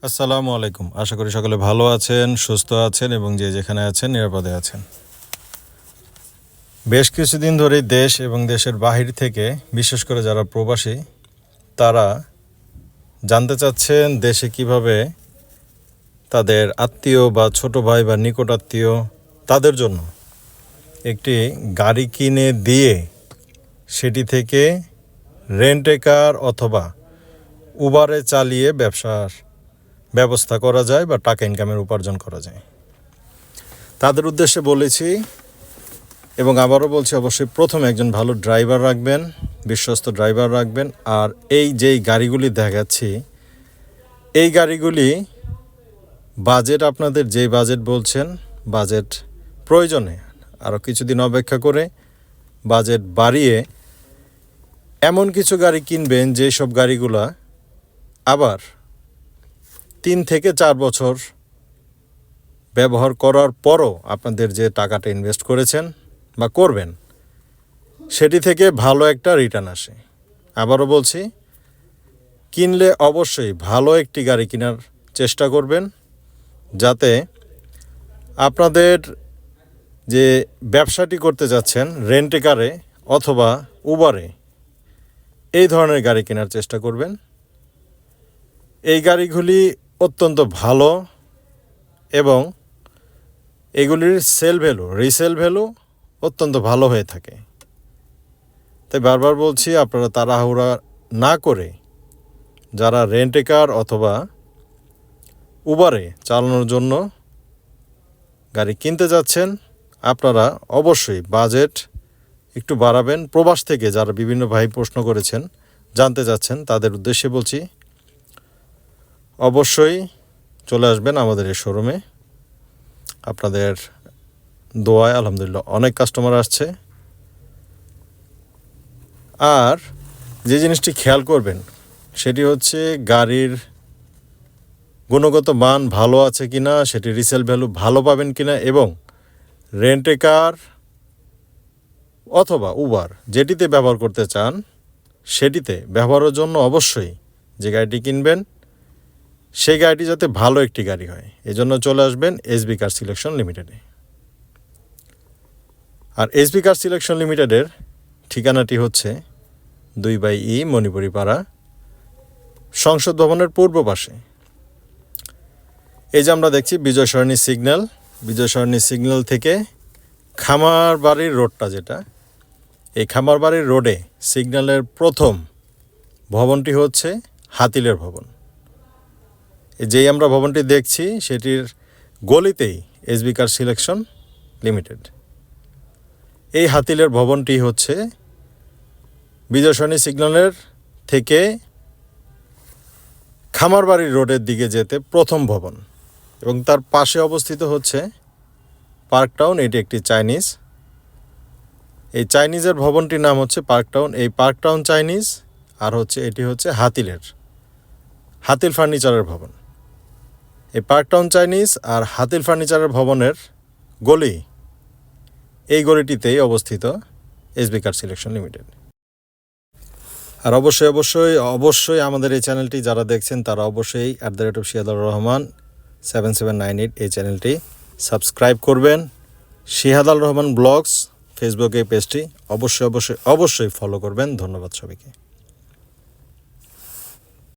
আসসালামু আলাইকুম। আশা করি সকলে ভালো আছেন, সুস্থ আছেন এবং যে যেখানে আছেন নিরাপদে আছেন। বেশ কিছুদিন ধরেই দেশ এবং দেশের বাহির থেকে, বিশেষ করে যারা প্রবাসী, তারা জানতে চাচ্ছেন দেশে কিভাবে তাদের আত্মীয় বা ছোট ভাই বা নিকট আত্মীয় তাদের জন্য একটি গাড়ি কিনে দিয়ে সেটি থেকে রেন্ট এ কার অথবা উবারে চালিয়ে ব্যবসার ব্যবস্থা করা যায় বা টাকা ইনকামের উপার্জন করা যায়। তাদের উদ্দেশ্যে বলেছি এবং আবারও বলছি, অবশ্যই প্রথমে একজন ভালো ড্রাইভার রাখবেন, বিশ্বস্ত ড্রাইভার রাখবেন। আর এই যেই গাড়িগুলি দেখাচ্ছি, এই গাড়িগুলি বাজেট আপনাদের যেই বাজেট বলছেন, বাজেট প্রয়োজনে আরও কিছুদিন অপেক্ষা করে বাজেট বাড়িয়ে এমন কিছু গাড়ি কিনবেন যেই সব গাড়িগুলা আবার 3 থেকে 4 বছর ব্যবহার করার পরও আপনাদের যে টাকাটা ইনভেস্ট করেছেন বা করবেন সেটি থেকে ভালো একটা রিটার্ন আসে। আবারও বলছি, কিনলে অবশ্যই ভালো একটি গাড়ি কেনার চেষ্টা করবেন, যাতে আপনাদের যে ব্যবসাটি করতে যাচ্ছেন রেন্ট এ কারে অথবা উবারে, এই ধরনের গাড়ি কেনার চেষ্টা করবেন। এই গাড়িগুলি অত্যন্ত ভালো এবং এগুলির সেল ভ্যালু, রিসেল ভ্যালু অত্যন্ত ভালো হয়ে থাকে। তাই বারবার বলছি, আপনারা তাড়াহুড়া না করে যারা রেন্ট এ কার অথবা উবারে চালানোর জন্য গাড়ি কিনতে যাচ্ছেন, আপনারা অবশ্যই বাজেট একটু বাড়াবেন। প্রবাস থেকে যারা বিভিন্ন ভাই প্রশ্ন করেছেন, জানতে চাচ্ছেন, তাদের উদ্দেশ্যে বলছি, অবশ্যই চলে আসবেন আমাদের এই শোরুমে। আপনাদের দোয়ায় আলহামদুলিল্লাহ অনেক কাস্টমার আসছে। আর যে জিনিসটি খেয়াল করবেন সেটি হচ্ছে গাড়ির গুণগত মান ভালো আছে কিনা, সেটি রিসেল ভ্যালু ভালো পাবেন কিনা, এবং রেন্ট এ কার অথবা উবার যেটিতে ব্যবহার করতে চান সেটিতে ব্যবহারের জন্য অবশ্যই যে গাড়িটি কিনবেন সেই গাড়িটি যাতে ভালো একটি গাড়ি হয়, এজন্য চলে আসবেন এসবি কার সিলেকশন লিমিটেডে। আর এসবি কার সিলেকশন লিমিটেডের ঠিকানাটি হচ্ছে 2/E মণিপুরি পাড়া, সংসদ ভবনের পূর্ব পাশে। এই যে আমরা দেখছি বিজয় সরণি সিগন্যাল, বিজয় সরণি সিগন্যাল থেকে খামারবাড়ির রোডটা, যেটা এই খামারবাড়ির রোডে সিগন্যালের প্রথম ভবনটি হচ্ছে হাতিলের ভবন। যেই আমরা ভবনটি দেখছি সেটির গলিতেই এসবি কার সিলেকশন লিমিটেড। এই হাতিলের ভবনটি হচ্ছে বিজয় সরণি সিগন্যালের থেকে খামারবাড়ির রোডের দিকে যেতে প্রথম ভবন, এবং তার পাশে অবস্থিত হচ্ছে পার্ক টাউন। এটি একটি চাইনিজ, এই চাইনিজের ভবনটির নাম হচ্ছে পার্ক টাউন। এই পার্ক টাউন চাইনিজ আর হচ্ছে এটি হচ্ছে হাতিল ফার্নিচারের ভবন। এই পার্ক টাউন চাইনিজ আর হাতিল ফার্নিচারের ভবনের গলি, এই গলিটিতেই অবস্থিত এসবি কার সিলেকশন লিমিটেড। আর অবশ্যই আমাদের এই চ্যানেলটি যারা দেখছেন তারা অবশ্যই @শিহাদুর রহমান 7798 এই চ্যানেলটি সাবস্ক্রাইব করবেন। শিহাদুর রহমান ব্লগস ফেসবুকে পেজটি অবশ্যই ফলো করবেন। ধন্যবাদ সবাইকে।